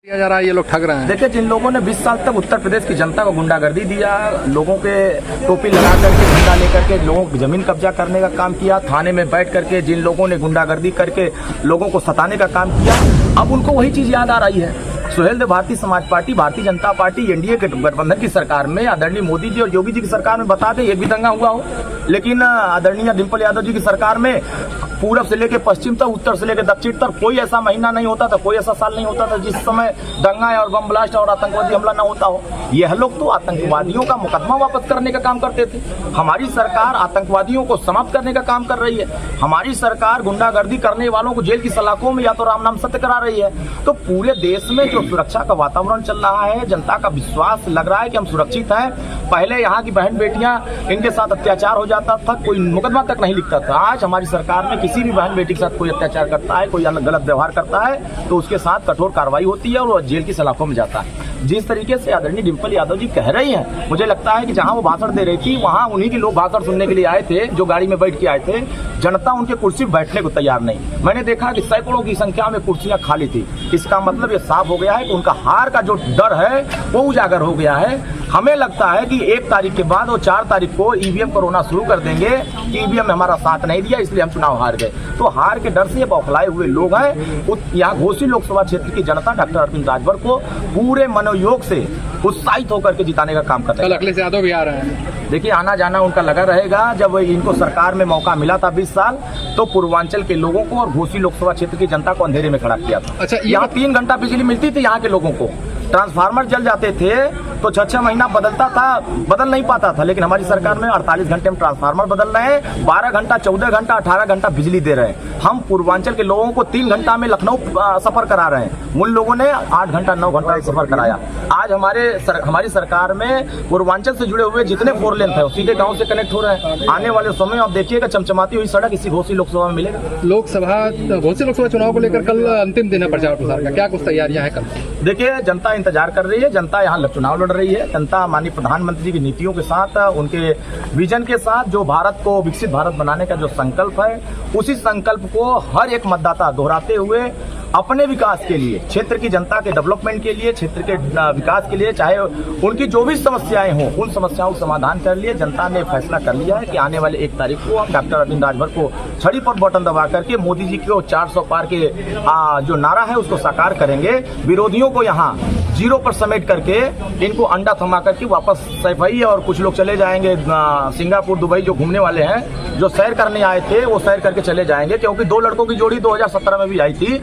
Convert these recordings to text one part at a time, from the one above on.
किया जा रहा है, ये लोग ठग रहे हैं। देखिए, जिन लोगों ने 20 साल तक उत्तर प्रदेश की जनता को गुंडागर्दी दिया, लोगों के टोपी लगा करके झंडा लेकर के लोगों की जमीन कब्जा करने का काम किया, थाने में बैठ करके जिन लोगों ने गुंडागर्दी करके लोगों को सताने का काम किया, अब उनको वही चीज याद आ रही है। Suheldev Bharatiya Samaj party, Bharatiya Janata party, NDA के गठबंधन की सरकार में, आदरणीय मोदी जी और योगी जी की सरकार में बता दें एक भी दंगा हुआ हो, लेकिन आदरणीय डिम्पल यादव जी की सरकार में पूरब से लेकर पश्चिम तक, उत्तर से लेकर दक्षिण तक कोई ऐसा महीना नहीं होता था, कोई ऐसा साल नहीं होता था जिस समय दंगा और बम ब्लास्ट और आतंकवादी हमला न होता हो। यह लोग तो आतंकवादियों का मुकदमा वापस करने का काम करते थे। हमारी सरकार आतंकवादियों को समाप्त करने का काम कर रही है। हमारी सरकार गुंडागर्दी करने वालों को जेल की सलाखों में या तो राम नाम सत्य करा रही है। तो पूरे देश में जो सुरक्षा का वातावरण चल रहा है, जनता का विश्वास लग रहा है कि हम सुरक्षित हैं। पहले यहाँ की बहन बेटियां, इनके साथ अत्याचार हो जाता था, कोई मुकदमा तक नहीं लिखता था। आज हमारी सरकार में किसी भी बहन बेटी के साथ कोई अत्याचार करता है, कोई गलत व्यवहार करता है, तो उसके साथ कठोर कार्रवाई होती है और वो जेल की सलाखों में जाता है। जिस तरीके से आदरणीय डिम्पल यादव जी कह रही हैं, मुझे लगता है कि जहां वो भाषण दे रही थी वहां उन्हीं के लोग भाषण सुनने के लिए आए थे, जो गाड़ी में बैठ के आए थे। जनता उनके कुर्सी पर बैठने को तैयार नहीं। मैंने देखा कि सैकड़ों की संख्या में कुर्सियां खाली थी। इसका मतलब ये साफ हो गया है कि उनका हार का जो डर है वो उजागर हो गया है। हमें लगता है कि 1 तारीख के बाद और 4 तारीख को ईवीएम को रोना शुरू कर देंगे कि ईवीएम में हमारा साथ नहीं दिया, इसलिए हम चुनाव हार गए। तो हार के डर से बौखलाए हुए लोग हैं। यहाँ घोसी लोकसभा क्षेत्र की जनता डॉक्टर अरविंद राजभर को पूरे मनोयोग से उत्साहित होकर के जिताने का काम करता है। कल अखिलेश यादव भी आ रहे हैं। देखिए, आना जाना उनका लगा रहेगा। जब इनको सरकार में मौका मिला था 20 साल, तो पूर्वांचल के लोगों को और घोसी लोकसभा क्षेत्र की जनता को अंधेरे में खड़ा किया था। अच्छा, यहाँ 3 घंटा बिजली मिलती थी, यहाँ के लोगों को ट्रांसफार्मर जल जाते थे तो 6-6 महीना बदलता था, बदल नहीं पाता था। लेकिन हमारी सरकार में 48 घंटे में ट्रांसफार्मर बदल रहे हैं, 12 घंटा, 14 घंटा, 18 घंटा बिजली दे रहे हैं। हम पूर्वांचल के लोगों को 3 घंटा में लखनऊ सफर करा रहे हैं, उन लोगों ने 8 घंटा 9 घंटा सफर कराया। आज हमारी सरकार में पूर्वांचल से जुड़े हुए जितने 4 लेन थे सीधे गाँव से कनेक्ट हो रहे हैं। आने वाले समय आप देखिएगा चमचमाती हुई सड़क इसी घोसी लोकसभा में मिलेगा। घोसी लोकसभा चुनाव को लेकर कल अंतिम दिन है प्रचार प्रसार का, क्या कुछ तैयारियां हैं कल? देखिए, जनता इंतजार कर रही है। जनता यहाँ चुनाव लड़ रही है। जनता माननीय प्रधानमंत्री जी की नीतियों के साथ, उनके विजन के साथ, जो भारत को विकसित भारत बनाने का जो संकल्प है, उसी संकल्प को हर एक मतदाता दोहराते हुए अपने विकास के लिए, क्षेत्र की जनता के डेवलपमेंट के लिए, क्षेत्र के विकास के लिए, चाहे उनकी जो भी समस्याएं हों, उन समस्याओं का समाधान कर लिए जनता ने फैसला कर लिया है कि आने वाले 1 तारीख को हम डॉक्टर अरविंद राजभर को छड़ी पर बटन दबा करके मोदी जी को 400 पार के जो नारा है उसको साकार करेंगे। विरोधियों को यहाँ 0 पर समेट करके इनको अंडा थमा करके वापस सैफई, और कुछ लोग चले जाएंगे सिंगापुर, दुबई, जो घूमने वाले हैं, जो सैर करने आए थे वो सैर करके चले जाएंगे। क्योंकि 2 लड़कों की जोड़ी 2017 में भी आई थी,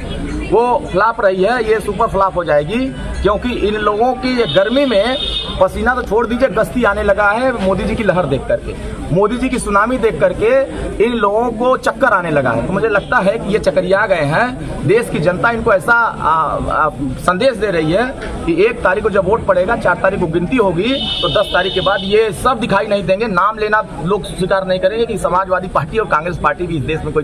वो फ्लॉप रही है, ये सुपर फ्लॉप हो जाएगी। क्योंकि इन लोगों की गर्मी में पसीना तो छोड़ दीजिए, गश्ती आने लगा है मोदी जी की लहर देख करके, मोदी जी की सुनामी देख करके इन लोगों को चक्कर आने लगा है। तो मुझे लगता है कि ये चक्करिया गए हैं। देश की जनता इनको ऐसा संदेश दे रही है कि 1 तारीख को जब वोट पड़ेगा, 4 तारीख को गिनती होगी, तो 10 तारीख के बाद ये सब दिखाई नहीं देंगे। नाम लेना लोग स्वीकार नहीं करेंगे कि समाजवादी पार्टी और कांग्रेस पार्टी भी इस देश में कोई